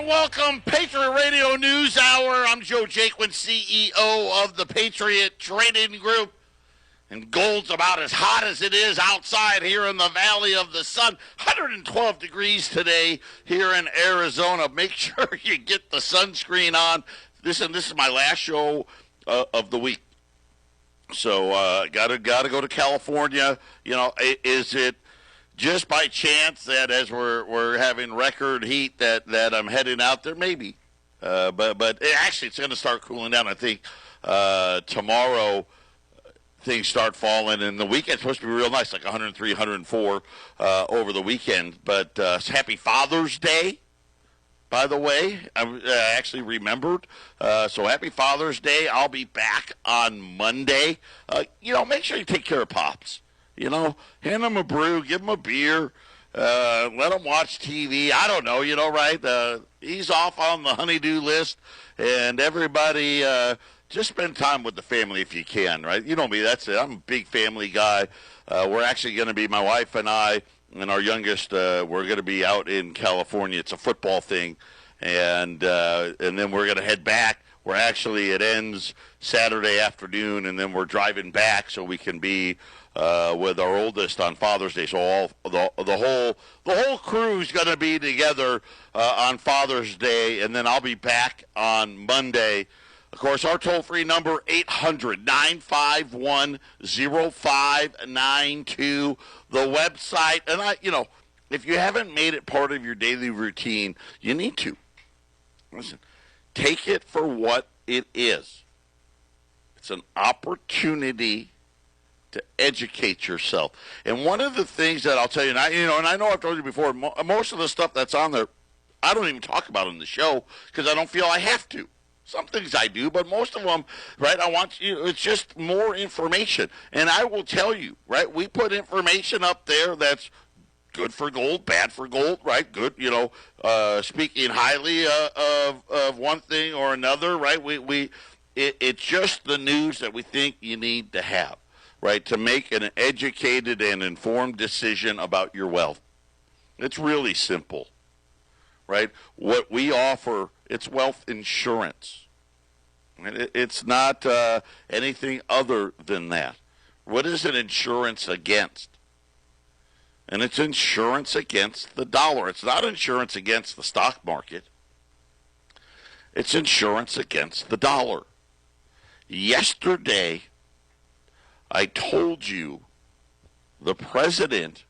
and welcome, Patriot Radio News Hour. I'm Joe Jaquin, CEO of the Patriot Trading Group. And gold's about as hot as it is outside here in the Valley of the Sun. 112 degrees today here in Arizona. Make sure you get the sunscreen on. This is my last show of the week. So gotta go to California. You know, is it just by chance that as we're having record heat that I'm heading out there? Maybe. But actually it's going to start cooling down. I think tomorrow things start falling, and the weekend's supposed to be real nice, like 103, 104 over the weekend. But happy Father's Day, by the way. I actually remembered. So happy Father's Day. I'll be back on Monday. Make sure you take care of Pops. Hand him a brew, give him a beer, let him watch TV. I don't know, right? He's off on the honey-do list, and everybody just spend time with the family if you can, right? You know me, that's it. I'm a big family guy. We're actually going to be, my wife and I, and our youngest, we're going to be out in California. It's a football thing, and then we're going to head back. It ends Saturday afternoon, and then we're driving back so we can be with our oldest on Father's Day. So the whole crew's going to be together on Father's Day, and then I'll be back on Monday. Of course, our toll-free number, 800-951-0592. The website, and if you haven't made it part of your daily routine, you need to. Listen, take it for what it is. It's an opportunity to educate yourself. And one of the things that I'll tell you, and I know I've told you before, most of the stuff that's on there, I don't even talk about in the show because I don't feel I have to. Some things I do, but most of them, right, it's just more information. And I will tell you, right, we put information up there that's good for gold, bad for gold, right? Good, speaking highly of one thing or another, right? It's just the news that we think you need to have, right, to make an educated and informed decision about your wealth. It's really simple, right? What we offer, it's wealth insurance. It's not anything other than that. What is it insurance against? And it's insurance against the dollar. It's not insurance against the stock market. It's insurance against the dollar. Yesterday, I told you the president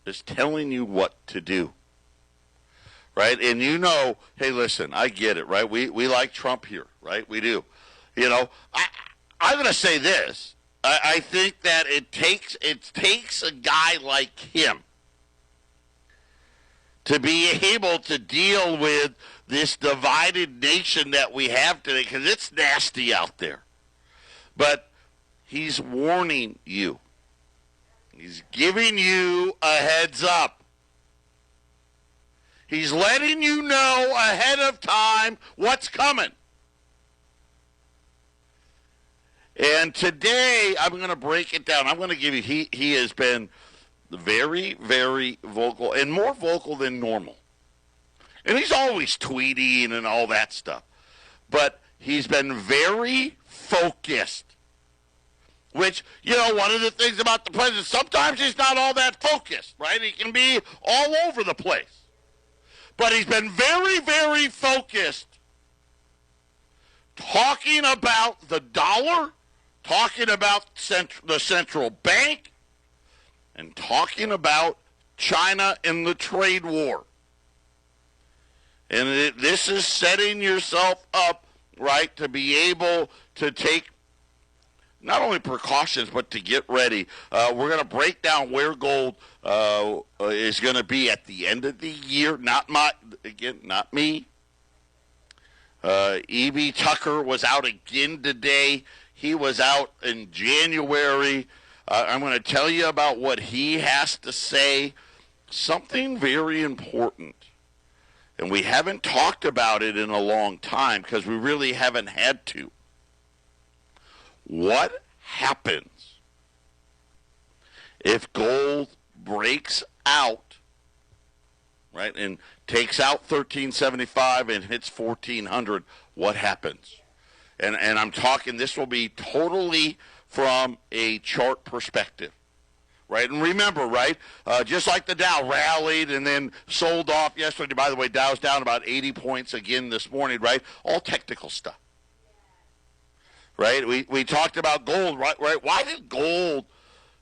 is telling you what to do. Right? And hey, listen, I get it, right? We like Trump here, right? We do. I'm going to say this. I think that it takes a guy like him to be able to deal with this divided nation that we have today, because it's nasty out there. But he's warning you. He's giving you a heads up. He's letting you know ahead of time what's coming. And today, I'm going to break it down. I'm going to give you, he has been very, very vocal, and more vocal than normal. And he's always tweeting and all that stuff. But he's been very focused. Which, one of the things about the president, sometimes he's not all that focused, right? He can be all over the place. But he's been very, very focused talking about the dollar, talking about the central bank, and talking about China and the trade war. And this is setting yourself up, right, to be able to take not only precautions, but to get ready. We're going to break down where gold is going to be at the end of the year. Not me. E.B. Tucker was out again today. He was out in January. I'm going to tell you about what he has to say. Something very important. And we haven't talked about it in a long time because we really haven't had to. What happens if gold breaks out right, and takes out 1375 and hits 1400, what happens? And I'm talking, this will be totally from a chart perspective, right? And remember, right, just like the Dow rallied and then sold off yesterday. By the way, Dow's down about 80 points again this morning, right? All technical stuff, right? We talked about gold, right? Why did gold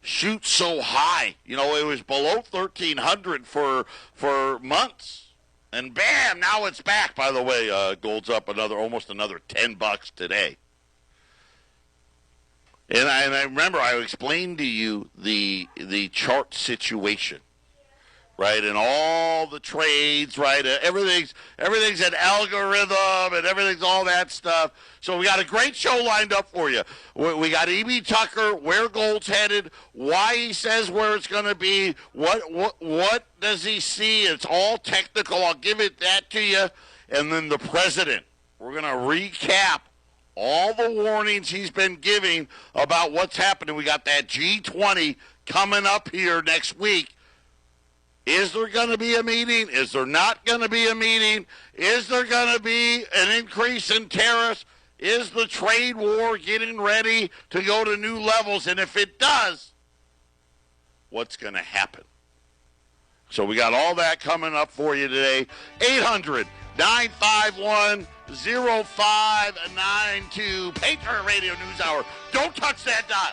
shoot so high? You know, it was below 1,300 for months. And bam, now it's back. By the way, gold's up almost another $10 today. And I remember I explained to you the chart situation, right? And all the trades, right? Everything's an algorithm and everything's all that stuff. So we got a great show lined up for you. We got E.B. Tucker, where gold's headed, why he says where it's going to be, what does he see? It's all technical. I'll give that to you. And then the president. We're going to recap all the warnings he's been giving about what's happening. We got that G20 coming up here next week. Is there going to be a meeting? Is there not going to be a meeting? Is there going to be an increase in tariffs? Is the trade war getting ready to go to new levels? And if it does, what's going to happen? So we got all that coming up for you today. 800-951-0592. Patriot Radio News Hour. Don't touch that dial.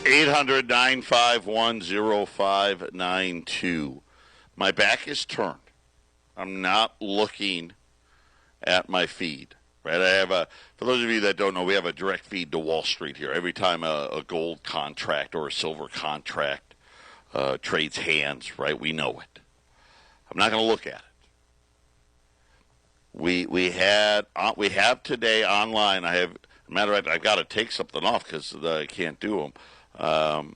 800-951-0592. My back is turned. I'm not looking at my feed. Right, I have for those of you that don't know, we have a direct feed to Wall Street here. Every time a gold contract or a silver contract trades hands, right, we know it. I'm not going to look at it. We have today online. Matter of fact, I've got to take something off because I can't do them.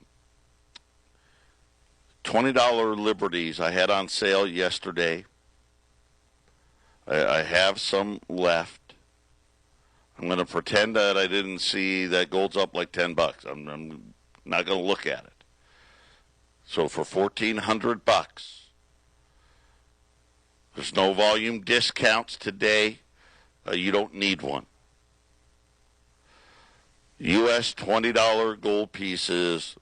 $20 Liberties I had on sale yesterday. I have some left. I'm going to pretend that I didn't see that gold's up like $10. I'm not going to look at it. So for $1,400, there's no volume discounts today. You don't need one. U.S. $20 gold pieces,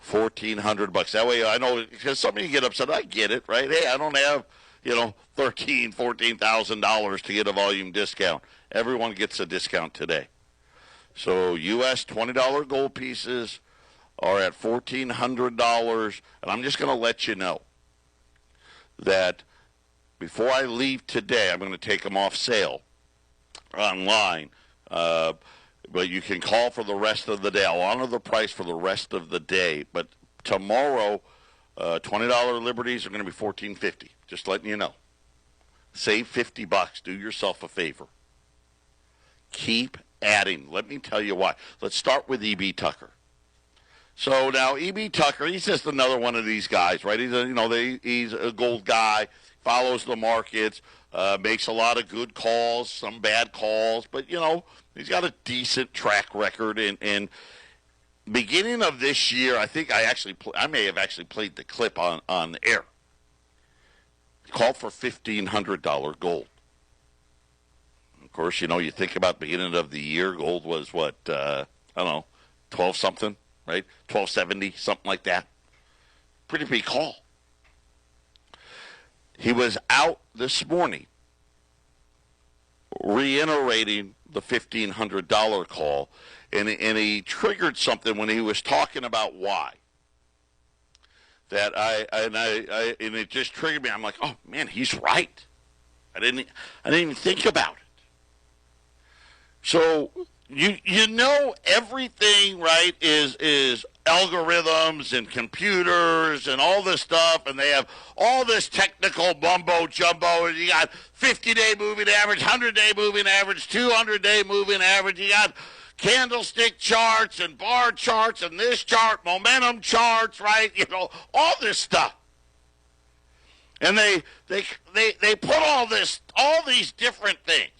$1,400. That way I know, because some of you get upset. I get it, right? Hey, I don't have, $13,000, $14,000 to get a volume discount. Everyone gets a discount today. So U.S. $20 gold pieces are at $1,400. And I'm just going to let you know that before I leave today, I'm going to take them off sale online. But you can call for the rest of the day. I'll honor the price for the rest of the day. But tomorrow, $20 Liberties are going to be $14.50. Just letting you know. Save $50. Do yourself a favor. Keep adding. Let me tell you why. Let's start with E.B. Tucker. So now E.B. Tucker, he's just another one of these guys, right? He's he's a gold guy, follows the markets, makes a lot of good calls, some bad calls, but he's got a decent track record. And beginning of this year, I think I may have actually played the clip on the air. He called for $1,500 gold. Of course, you think about the beginning of the year, gold was what, I don't know, 12 something, right? 1270, something like that. Pretty big call. He was out this morning reiterating the $1,500 call, and he triggered something when he was talking about why. And it just triggered me. I'm like, oh man, he's right. I didn't even think about it. So everything, right, is algorithms and computers and all this stuff, and they have all this technical mumbo jumbo. And you got 50-day moving average, 100-day moving average, 200-day moving average. You got candlestick charts and bar charts and this chart, momentum charts, right? All this stuff. And they put all these different things.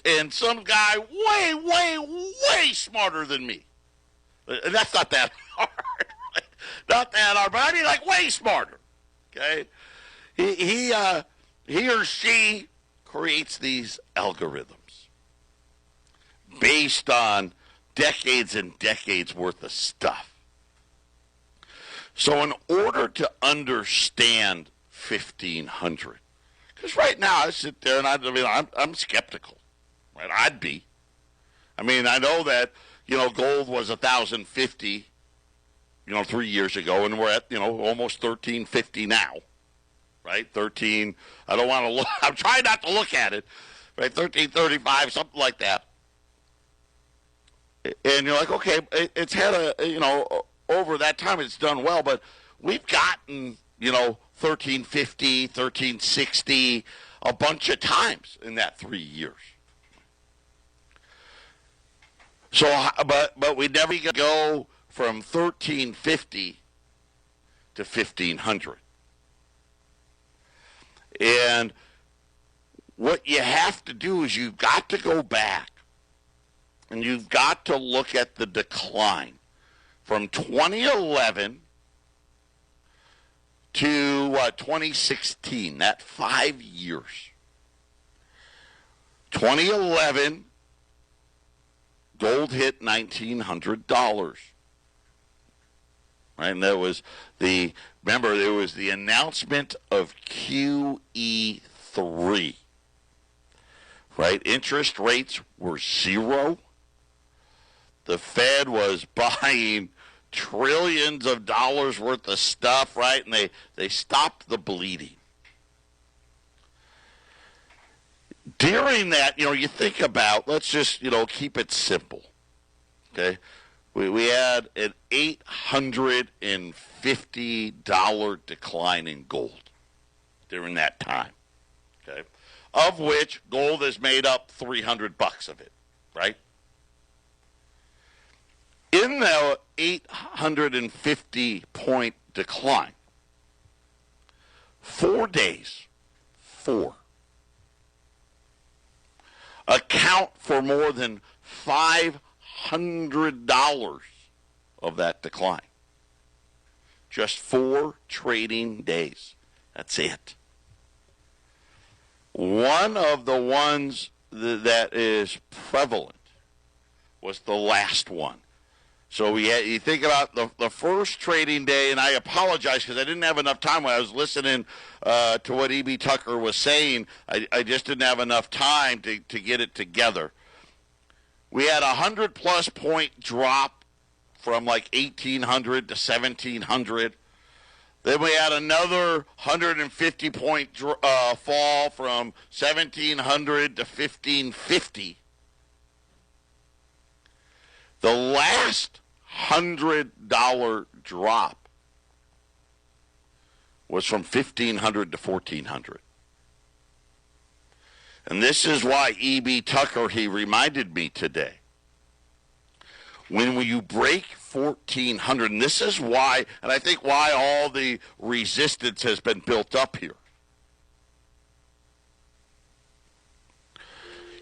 And some guy way, way, way smarter than me. That's not that hard. Not that hard, but I mean like way smarter. Okay, he or she creates these algorithms based on decades and decades worth of stuff. So in order to understand 1500, because right now I sit there and I'm skeptical, right? I'd be. I mean, I know that, gold was 1,050, 3 years ago, and we're at, almost 1,350 now, right? 13, I don't want to look, I'm trying not to look at it, right? 1335, something like that. And you're like, okay, it's had over that time it's done well, but we've gotten, 1350, 1360 a bunch of times in that 3 years. So, but we never go from 1350 to 1500. And what you have to do is you've got to go back and you've got to look at the decline from 2011 to 2016, that 5 years. 2011, gold hit $1,900. Right, and that was remember, there was the announcement of QE3. Right, interest rates were zero. The Fed was buying trillions of dollars worth of stuff, right? And they stopped the bleeding. During that, you think about, let's just, keep it simple, okay? We had an $850 decline in gold during that time, okay? Of which gold has made up $300 of it, right? In the 850-point decline, 4 days, account for more than $500 of that decline. Just 4 trading days. That's it. One of the ones that is prevalent was the last one. So you think about the first trading day, and I apologize because I didn't have enough time when I was listening to what E.B. Tucker was saying. I just didn't have enough time to get it together. We had a 100-plus point drop from like 1,800 to 1,700. Then we had another 150-point fall from 1,700 to 1,550. The last $100 drop was from 1,500 to 1,400. And this is why E.B. Tucker, he reminded me today. When you break 1,400, and this is why, and I think why all the resistance has been built up here.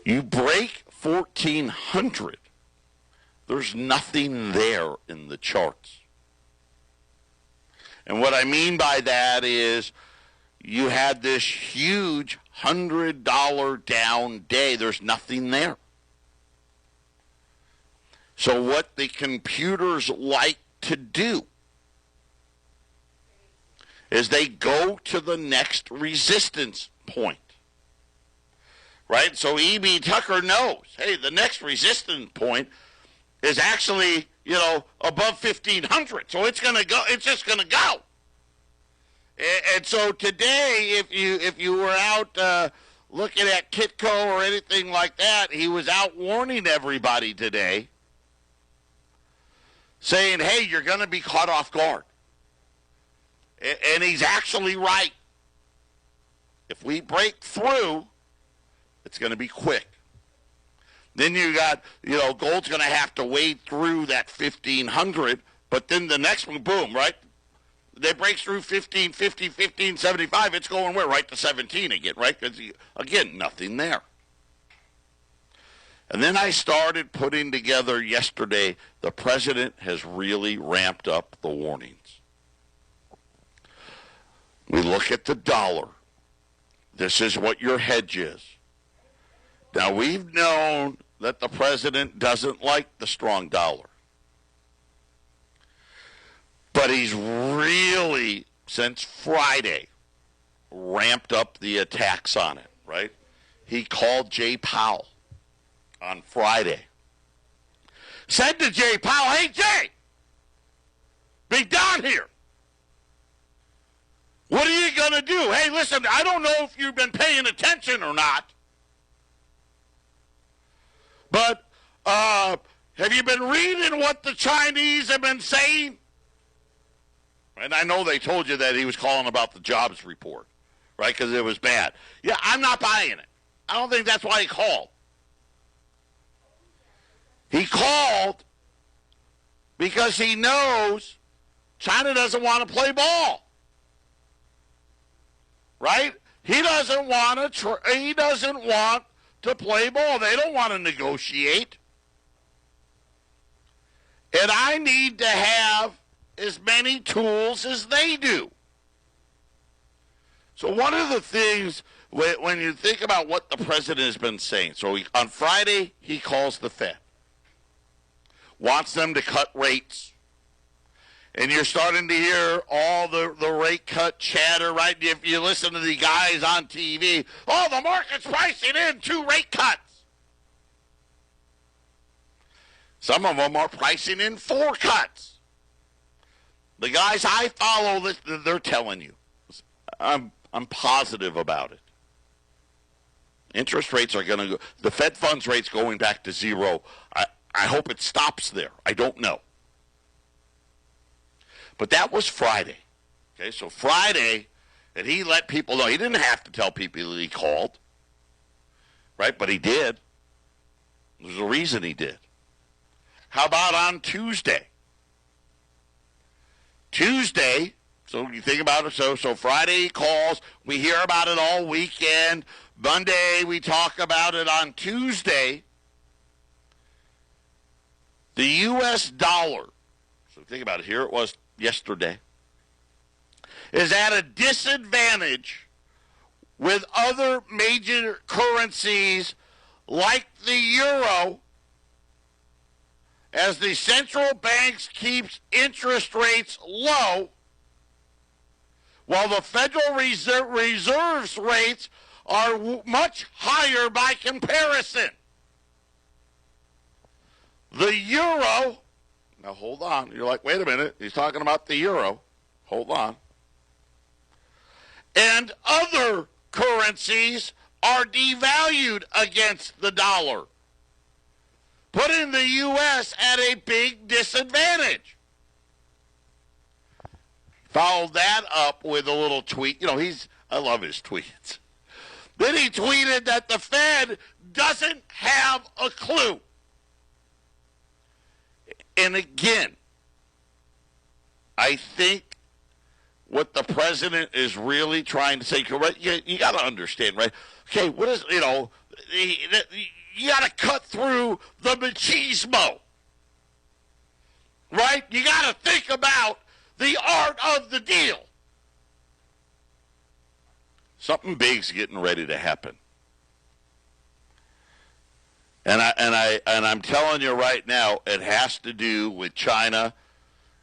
You break 1,400. There's nothing there in the charts. And what I mean by that is you had this huge $100 down day. There's nothing there. So what the computers like to do is they go to the next resistance point. Right? So E.B. Tucker knows, hey, the next resistance point is actually, above 1,500. So it's going to go. It's just going to go. And so today, if you were out looking at Kitco or anything like that, he was out warning everybody today, saying, hey, you're going to be caught off guard. And he's actually right. If we break through, it's going to be quick. Then you got, gold's going to have to wade through that 1,500, but then the next one, boom, right? They break through 1,550, 1,575, it's going where? Right to 17 again, right? Because, again, nothing there. And then I started putting together yesterday, the president has really ramped up the warnings. We look at the dollar. This is what your hedge is. Now, we've known that the president doesn't like the strong dollar. But he's really, since Friday, ramped up the attacks on it, right? He called Jay Powell on Friday. Said to Jay Powell, hey, Jay, be down here. What are you going to do? Hey, listen, I don't know if you've been paying attention or not, but have you been reading what the Chinese have been saying? And I know they told you that he was calling about the jobs report, right, because it was bad. Yeah, I'm not buying it. I don't think that's why he called. He called because he knows China doesn't want to play ball, right? He doesn't want to play ball. They don't want to negotiate. And I need to have as many tools as they do. So one of the things, when you think about what the president has been saying, so on Friday he calls the Fed, wants them to cut rates. And you're starting to hear all the rate cut chatter, right? If you listen to the guys on TV, oh, the market's pricing in 2 rate cuts. Some of them are pricing in 4 cuts. The guys I follow, they're telling you. I'm positive about it. Interest rates are going to go. The Fed funds rate's going back to 0. I hope it stops there. I don't know. But that was Friday. Okay, so Friday, and he let people know. He didn't have to tell people that he called, right? But he did. There's a reason he did. How about on Tuesday? Tuesday, so you think about it, so Friday he calls, we hear about it all weekend. Monday we talk about it. On Tuesday, the U.S. dollar, so think about it, here it was yesterday, is at a disadvantage with other major currencies like the euro, as the central banks keeps interest rates low, while the Federal Reserve's rates are much higher by comparison. The euro, now hold on, you're like, wait a minute, he's talking about the euro. Hold on. And other currencies are devalued against the dollar, putting the U.S. at a big disadvantage. Followed that up with a little tweet. You know, I love his tweets. Then he tweeted that the Fed doesn't have a clue. And again, I think what the president is really trying to say, you got to understand, right? Okay, what is, you got to cut through the machismo, right? You got to think about the art of the deal. Something big's getting ready to happen, and I'm telling you right now, it has to do with China.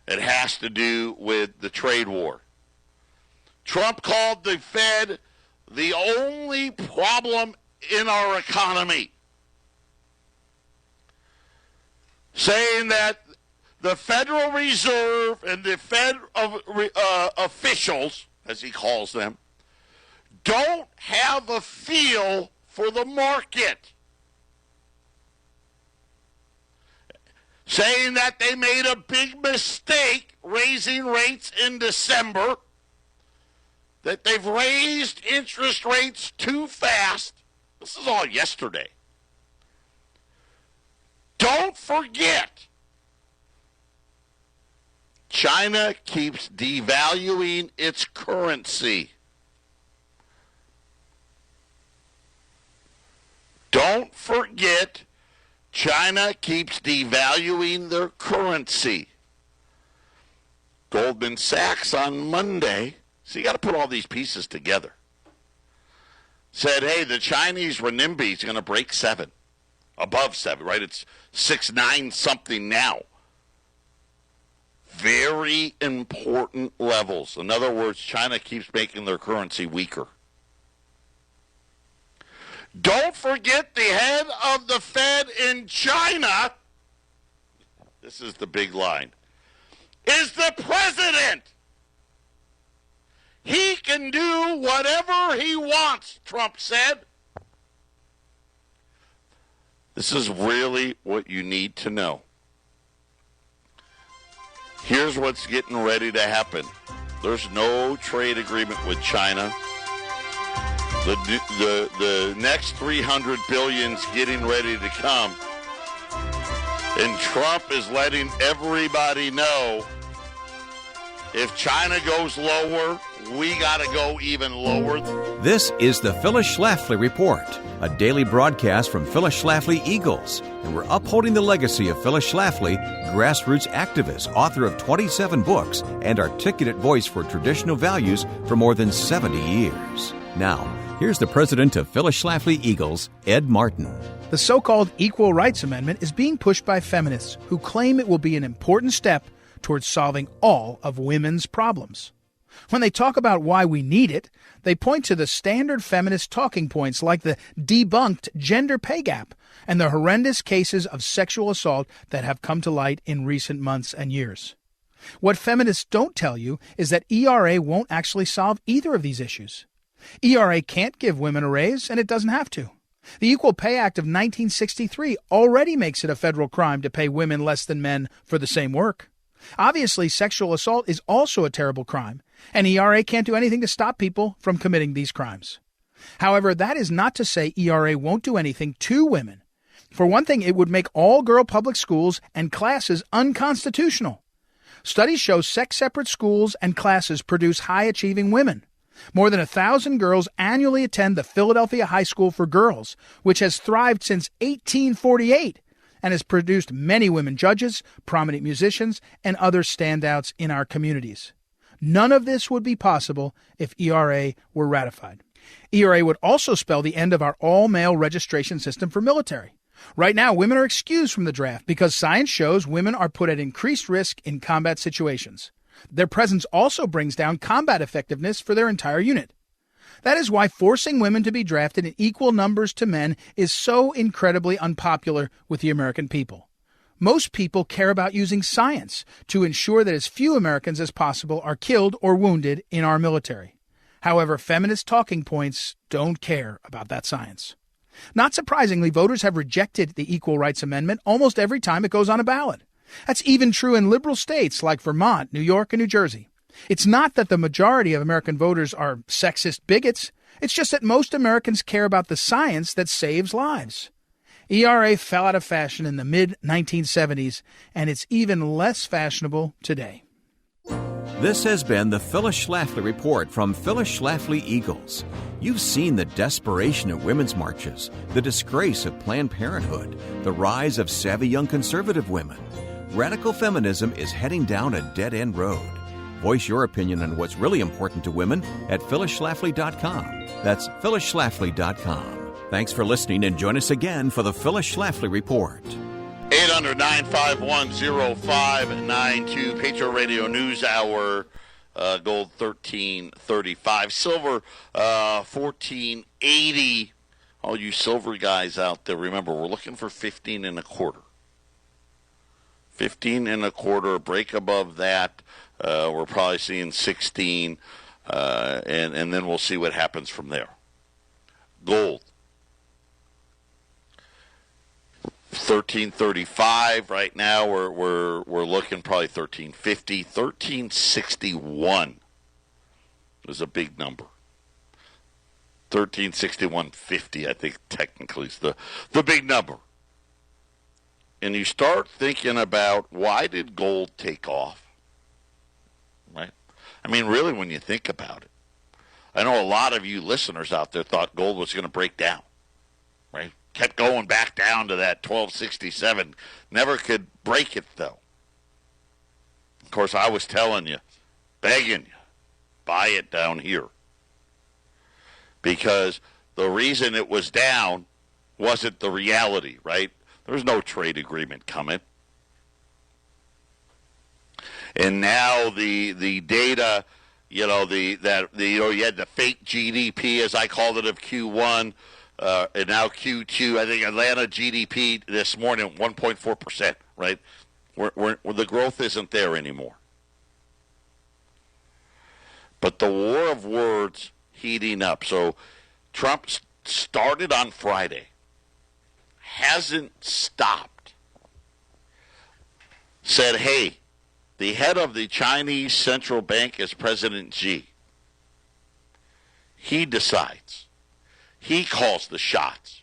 It has to do with the trade war. Trump called the Fed the only problem in our economy, saying that the Federal Reserve and the Fed officials, as he calls them, don't have a feel for the market. Saying that they made a big mistake raising rates in December, that they've raised interest rates too fast. This is all yesterday. Don't forget, China keeps devaluing its currency. Don't forget, China keeps devaluing their currency. Goldman Sachs on Monday So you got to put all these pieces together. Said, hey, the Chinese renminbi is going to break 7. Above 7, right? It's 6.9 something now. Very important levels. In other words, China keeps making their currency weaker. Don't forget the head of the Fed in China, this is the big line, is the president. He can do whatever he wants, Trump said. This is really what you need to know. Here's what's getting ready to happen. There's no trade agreement with China. The next $300 billion's getting ready to come. And Trump is letting everybody know if China goes lower, we got to go even lower. This is the Phyllis Schlafly Report, a daily broadcast from Phyllis Schlafly Eagles. And we're upholding the legacy of Phyllis Schlafly, grassroots activist, author of 27 books, and articulate voice for traditional values for more than 70 years. Now, here's the president of Phyllis Schlafly Eagles, Ed Martin. The so-called Equal Rights Amendment is being pushed by feminists who claim it will be an important step towards solving all of women's problems. When they talk about why we need it, they point to the standard feminist talking points like the debunked gender pay gap and the horrendous cases of sexual assault that have come to light in recent months and years. What feminists don't tell you is that ERA won't actually solve either of these issues. ERA can't give women a raise, and it doesn't have to. The Equal Pay Act of 1963 already makes it a federal crime to pay women less than men for the same work. Obviously, sexual assault is also a terrible crime, and ERA can't do anything to stop people from committing these crimes. However, that is not to say ERA won't do anything to women. For one thing, it would make all girl public schools and classes unconstitutional. Studies show sex-separate schools and classes produce high-achieving women. More than 1,000 girls annually attend the Philadelphia High School for Girls, which has thrived since 1848 and has produced many women judges, prominent musicians, and other standouts in our communities. None of this would be possible if ERA were ratified. ERA would also spell the end of our all-male registration system for military. Right now, women are excused from the draft because science shows women are put at increased risk in combat situations. Their presence also brings down combat effectiveness for their entire unit. That is why forcing women to be drafted in equal numbers to men is so incredibly unpopular with the American people. Most people care about using science to ensure that as few Americans as possible are killed or wounded in our military. However, feminist talking points don't care about that science. Not surprisingly, voters have rejected the Equal Rights Amendment almost every time it goes on a ballot. That's even true in liberal states like Vermont, New York, and New Jersey. It's not that the majority of American voters are sexist bigots. It's just that most Americans care about the science that saves lives. ERA fell out of fashion in the mid-1970s, and it's even less fashionable today. This has been the Phyllis Schlafly Report from Phyllis Schlafly Eagles. You've seen the desperation of women's marches, the disgrace of Planned Parenthood, the rise of savvy young conservative women. Radical feminism is heading down a dead-end road. Voice your opinion on what's really important to women at phyllisschlafly.com. That's phyllisschlafly.com. Thanks for listening, and join us again for the Phyllis Schlafly Report. 800-951-0592, Patriot Radio News Hour, gold 1335, silver 1480. All you silver guys out there, remember, we're looking for 15 and a quarter. 15 and a quarter, a break above that. We're probably seeing 16, and then we'll see what happens from there. Gold, 1335 right now. We're looking probably 1350, 1361 is a big number. 1361.50, I think technically is the big number. And you start thinking about, why did gold take off? Right? I mean, really, when you think about it, I know a lot of you listeners out there thought gold was going to break down, right? Kept going back down to that 1267. Never could break it, though. Of course, I was telling you, begging you, buy it down here. Because the reason it was down wasn't the reality, right? There's no trade agreement coming. And now the data, you had the fake GDP, as I called it, of Q1, and now Q2. I think Atlanta GDP this morning 1.4%, right? The growth isn't there anymore. But the war of words heating up. So Trump started on Friday, hasn't stopped. Said, hey, the head of the Chinese central bank is President Xi. He decides. He calls the shots.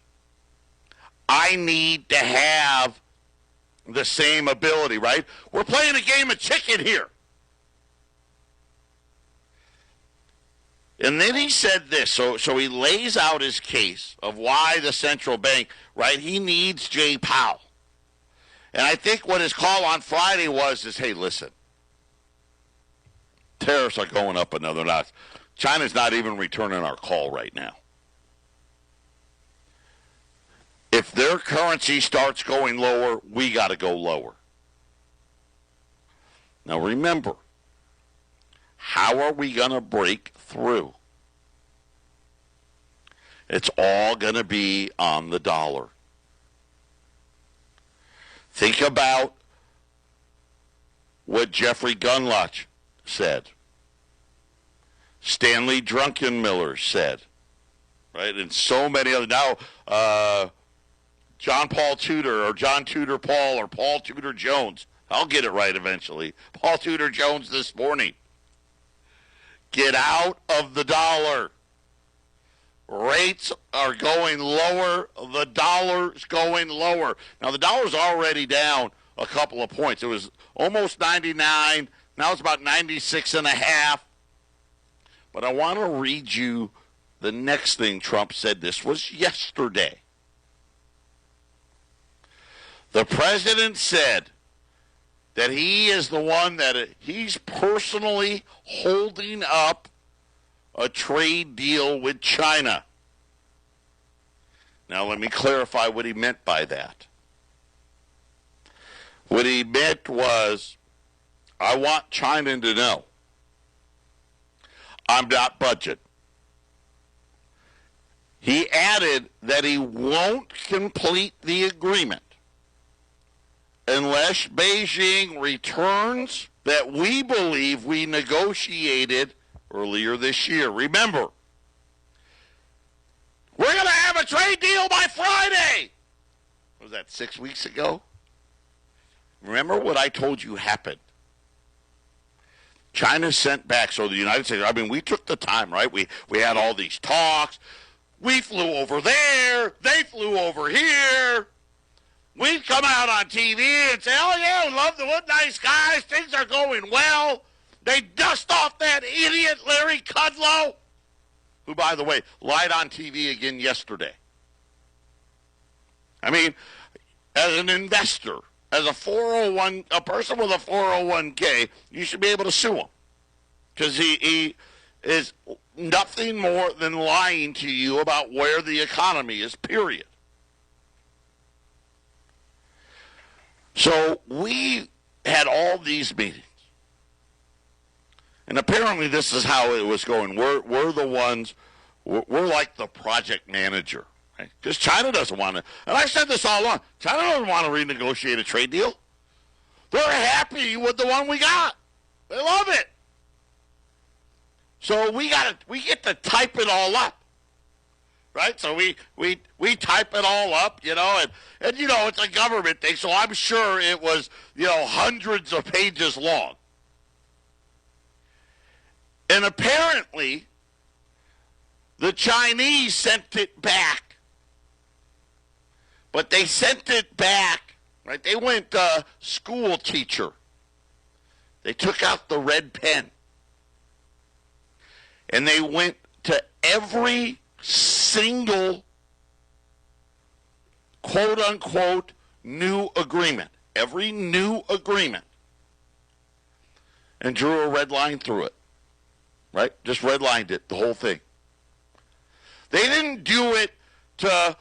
I need to have the same ability, right? We're playing a game of chicken here. And then he said this. So he lays out his case of why the central bank, right, he needs Jay Powell. And I think what his call on Friday was, hey, listen, tariffs are going up another notch. China's not even returning our call right now. If their currency starts going lower, we got to go lower. Now remember, how are we going to break through? It's all going to be on the dollar. Think about what Jeffrey Gundlach said. Stanley Druckenmiller said. Right? And so many other. Now, John Tudor Paul, or Paul Tudor Jones. I'll get it right eventually. Paul Tudor Jones this morning. Get out of the dollar. Rates are going lower. The dollar's going lower. Now, the dollar's already down a couple of points. It was almost 99. Now it's about 96.5. But I want to read you the next thing Trump said. This was yesterday. The president said that he is the one that he's personally holding up a trade deal with China. Now, let me clarify what he meant by that. What he meant was, I want China to know I'm not budget. He added that he won't complete the agreement unless Beijing returns that we believe we negotiated earlier this year. Remember, we're going to have a trade deal by Friday. Was that 6 weeks ago? Remember what I told you happened. China sent back, so the United States, we took the time, right? We had all these talks. We flew over there. They flew over here. We'd come out on TV and say, oh, yeah, we love the wood, nice guys. Things are going well. They dust off that idiot Larry Kudlow, who, by the way, lied on TV again yesterday. As an investor, as a person with a 401k, you should be able to sue him. Because he is nothing more than lying to you about where the economy is, period. So we had all these meetings. And apparently this is how it was going. We're the ones, we're like the project manager. Because China doesn't want to, and I said this all along, China doesn't want to renegotiate a trade deal. They're happy with the one we got. They love it. So we get to type it all up. Right? So we type it all up, and it's a government thing, so I'm sure it was, hundreds of pages long. And apparently, the Chinese sent it back. But they sent it back, right? They went school teacher. They took out the red pen. And they went to every single quote-unquote new agreement. Every new agreement. And drew a red line through it. right? Just redlined it, the whole thing. They didn't do it to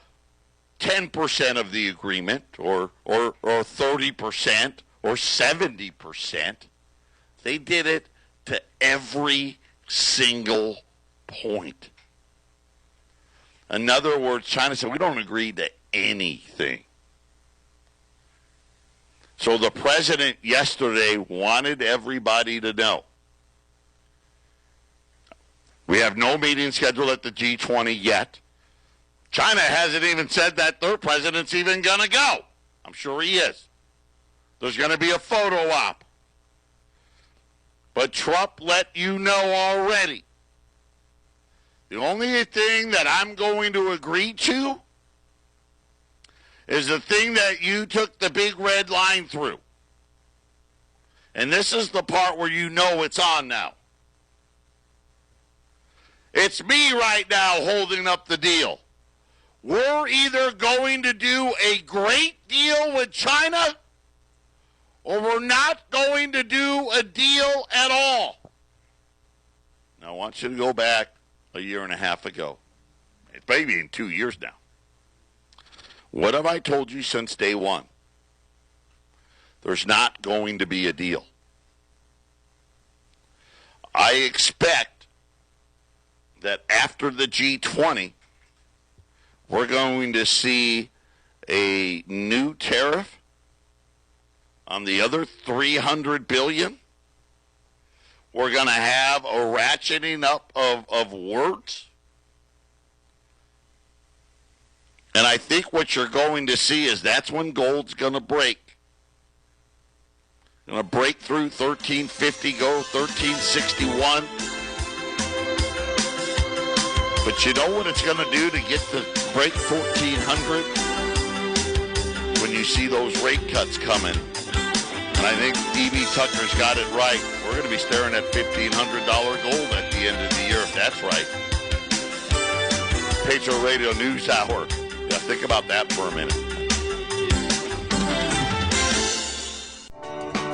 10% of the agreement or 30% or 70%. They did it to every single point. In other words, China said, we don't agree to anything. So the president yesterday wanted everybody to know. We have no meeting scheduled at the G20 yet. China hasn't even said that their president's even going to go. I'm sure he is. There's going to be a photo op. But Trump let you know already. The only thing that I'm going to agree to is the thing that you took the big red line through. And this is the part where you know it's on now. It's me right now holding up the deal. We're either going to do a great deal with China or we're not going to do a deal at all. Now, I want you to go back a year and a half ago. It's maybe in 2 years now. What have I told you since day one? There's not going to be a deal. I expect that after the G20, we're going to see a new tariff on the other $300 billion. We're going to have a ratcheting up of words. And I think what you're going to see is that's when gold's going to break. Going to break through 1350, go 1361. But you know what it's going to do to get to break 1400? When you see those rate cuts coming. And I think E.B. Tucker's got it right. We're going to be staring at $1,500 gold at the end of the year, if that's right. Patriot Radio News Hour. Yeah, think about that for a minute.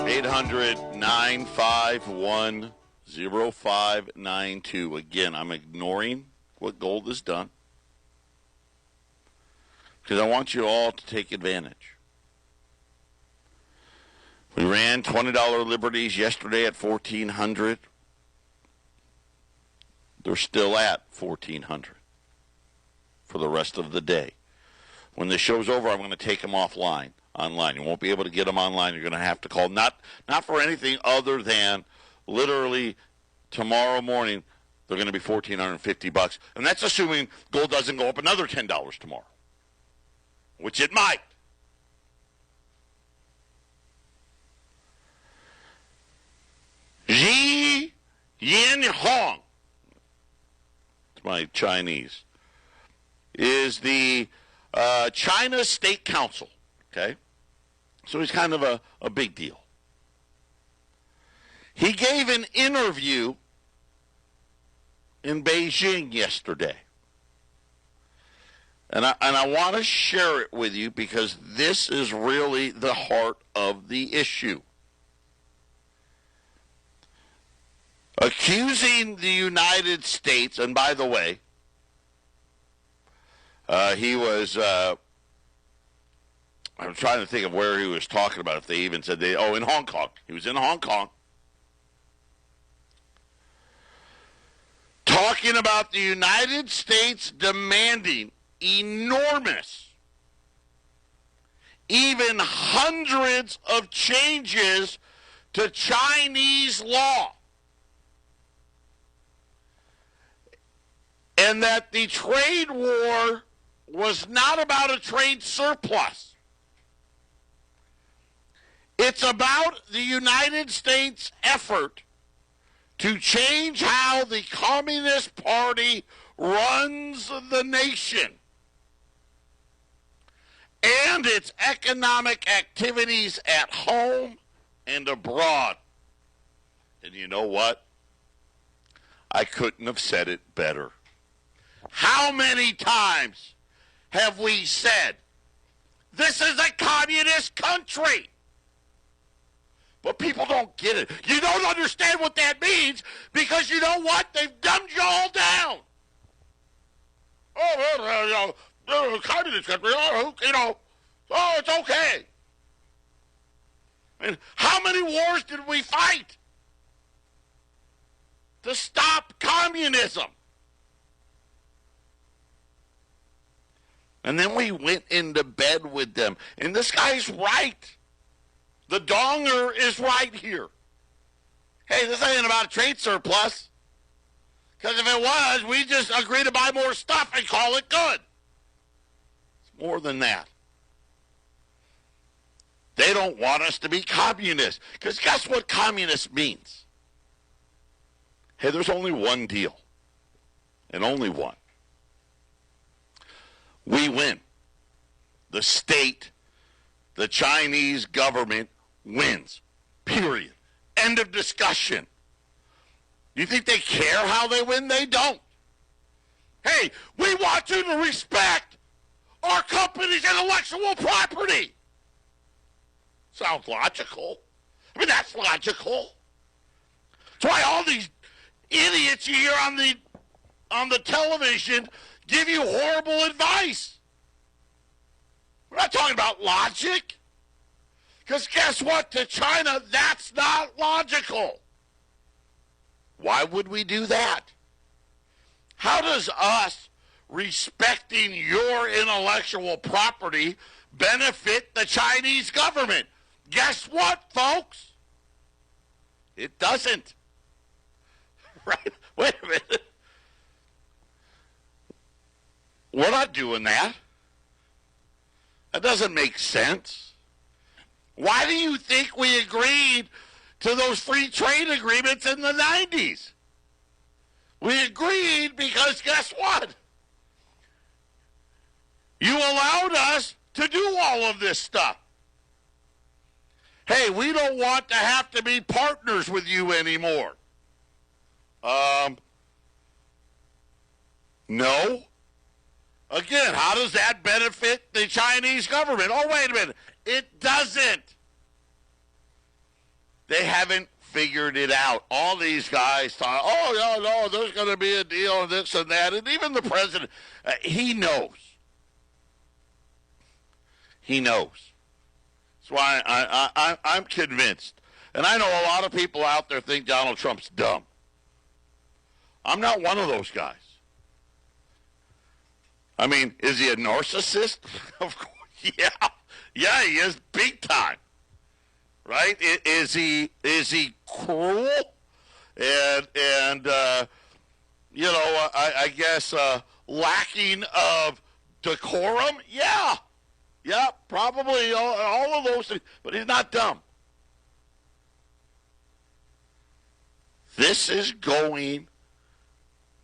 800-951-0592. Again, I'm ignoring what gold has done because I want you all to take advantage. We ran $20 liberties yesterday at 1,400. They're still at 1,400 for the rest of the day. When the show's over, I'm going to take them online. You won't be able to get them online. You're going to have to call, not for anything other than literally tomorrow morning. They're going to be $1,450, and that's assuming gold doesn't go up another $10 tomorrow, which it might. Xi Jinping, it's my Chinese, is the China State Council, okay? So he's kind of a big deal. He gave an interview in Beijing yesterday. And I want to share it with you because this is really the heart of the issue. Accusing the United States, and by the way, he was, I'm trying to think of where he was talking about, if they even said in Hong Kong. He was in Hong Kong. Talking about the United States demanding enormous, even hundreds of changes to Chinese law. And that the trade war was not about a trade surplus. It's about the United States' effort to change how the Communist Party runs the nation and its economic activities at home and abroad. And you know what? I couldn't have said it better. How many times have we said, this is a communist country? But people don't get it. You don't understand what that means because you know what? They've dumbed you all down. Oh, well, communist country, oh, it's okay. I mean, how many wars did we fight to stop communism? And then we went into bed with them. And this guy's right. The donger is right here. Hey, this ain't about a trade surplus. Because if it was, we just agree to buy more stuff and call it good. It's more than that. They don't want us to be communist. Because guess what communist means? Hey, there's only one deal. And only one. We win. The state, the Chinese government wins. Period. End of discussion. You think they care how they win? They don't. Hey, we want you to respect our company's intellectual property. Sounds logical. I mean, that's logical. That's why all these idiots you hear on the television give you horrible advice. We're not talking about logic. Because guess what? To China, that's not logical. Why would we do that? How does us respecting your intellectual property benefit the Chinese government? Guess what, folks? It doesn't. Right? Wait a minute. We're not doing that. That doesn't make sense. Why do you think we agreed to those free trade agreements in the 90s? We agreed because guess what? You allowed us to do all of this stuff. Hey, we don't want to have to be partners with you anymore. No. Again, how does that benefit the Chinese government? Oh, wait a minute. It doesn't. They haven't figured it out. All these guys thought, oh, yeah, no, there's going to be a deal and this and that. And even the president, he knows. He knows. That's why I'm convinced. And I know a lot of people out there think Donald Trump's dumb. I'm not one of those guys. I mean, is he a narcissist? Of course, yeah. Yeah, he is big time. Right? Is he cruel? And I guess lacking of decorum? Yeah. Yeah, probably all of those things. But he's not dumb. This is going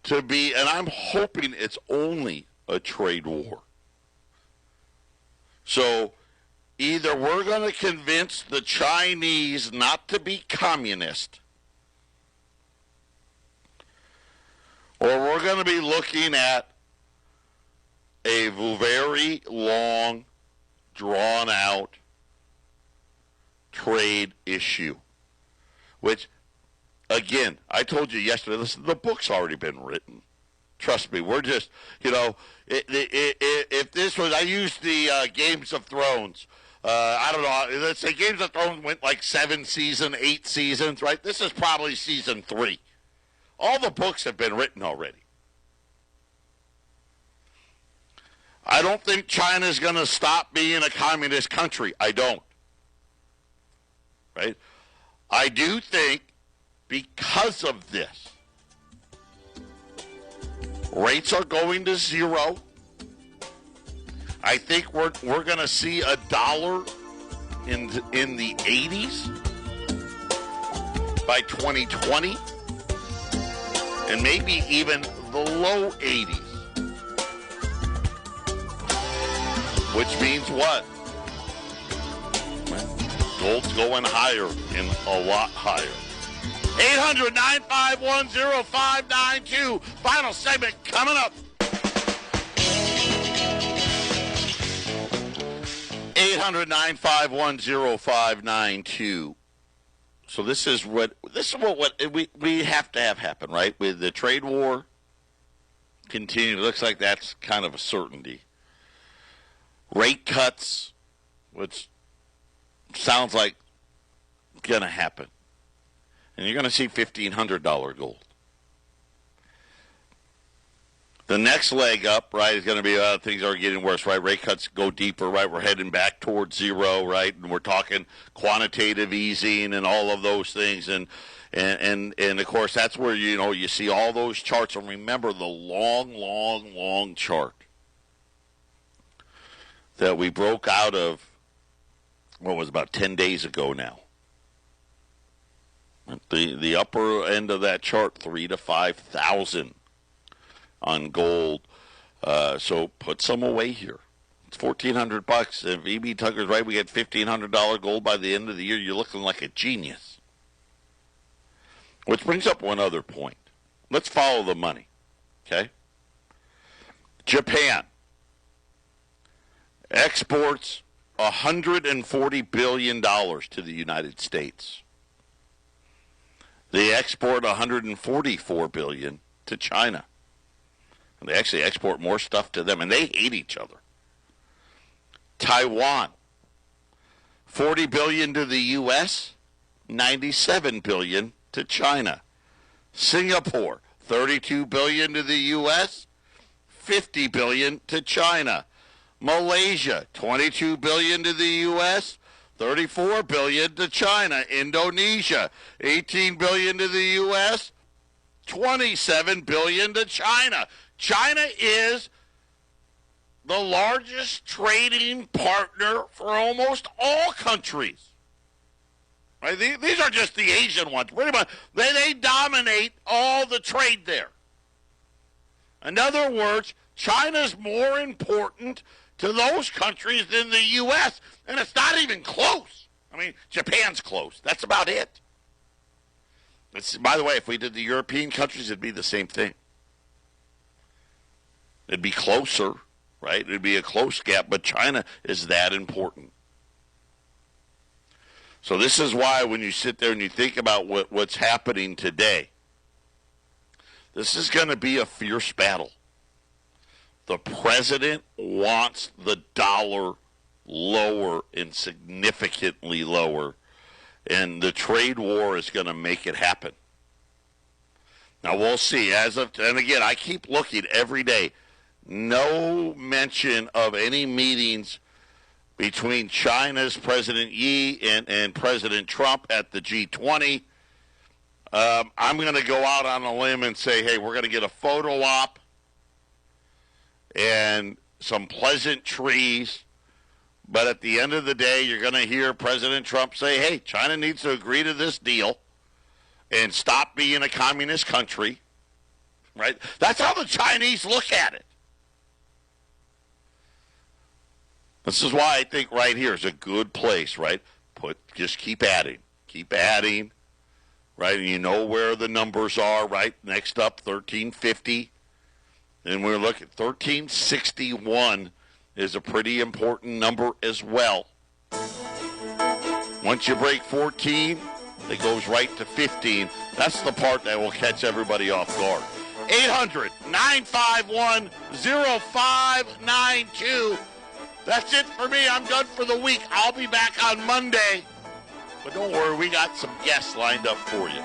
to be, and I'm hoping it's only a trade war. So either we're going to convince the Chinese not to be communist, or we're going to be looking at a very long, drawn-out trade issue, which, again, I told you yesterday, listen, the book's already been written. Trust me, we're just, if this was, I used the Games of Thrones. I don't know, let's say Games of Thrones went like 8 seasons, right? This is probably season 3. All the books have been written already. I don't think China's going to stop being a communist country. I don't. Right? I do think because of this, rates are going to zero. I think we're going to see a dollar in the 80s by 2020, and maybe even the low 80s. Which means what? Gold's going higher and a lot higher. 800-951-0592. Final segment coming up. 800-951-0592. So this is what we have to have happen, right? With the trade war continue, it looks like that's kind of a certainty. Rate cuts, which sounds like going to happen. And you're going to see $1,500 gold. The next leg up, right, is going to be things are getting worse, right? Rate cuts go deeper, right? We're heading back towards zero, right? And we're talking quantitative easing and all of those things. And of course, that's where, you see all those charts. And remember the long chart that we broke out of, what was about 10 days ago now. The upper end of that chart, 3,000 to 5,000 on gold. So put some away here. It's $1,400. If E.B. Tucker's right, we get $1,500 gold by the end of the year. You're looking like a genius. Which brings up one other point. Let's follow the money. Okay? Japan exports $140 billion to the United States. They export $144 billion to China. And they actually export more stuff to them, and they hate each other. Taiwan, $40 billion to the U.S., $97 billion to China. Singapore, $32 billion to the U.S., $50 billion to China. Malaysia, $22 billion to the U.S., $34 billion to China. Indonesia, $18 billion to the U.S., $27 billion to China. China is the largest trading partner for almost all countries. Right? These are just the Asian ones. Pretty much, they dominate all the trade there. In other words, China's more important to those countries than the U.S., and it's not even close. I mean, Japan's close. That's about it. By the way, if we did the European countries, it'd be the same thing. It'd be closer, right? It'd be a close gap, but China is that important. So this is why when you sit there and you think about what's happening today, this is going to be a fierce battle. The president wants the dollar lower and significantly lower, and the trade war is going to make it happen. Now, we'll see. And again, I keep looking every day. No mention of any meetings between China's President Xi and President Trump at the G20. I'm going to go out on a limb and say, hey, we're going to get a photo op and some pleasant trees. But at the end of the day, you're going to hear President Trump say, hey, China needs to agree to this deal and stop being a communist country. Right? That's how the Chinese look at it. This is why I think right here is a good place, right? Just keep adding, right? And you know where the numbers are, right? Next up, 1350. And we're looking, 1361 is a pretty important number as well. Once you break 14, it goes right to 15. That's the part that will catch everybody off guard. 800-951-0592. That's it for me. I'm done for the week. I'll be back on Monday. But don't worry, we got some guests lined up for you.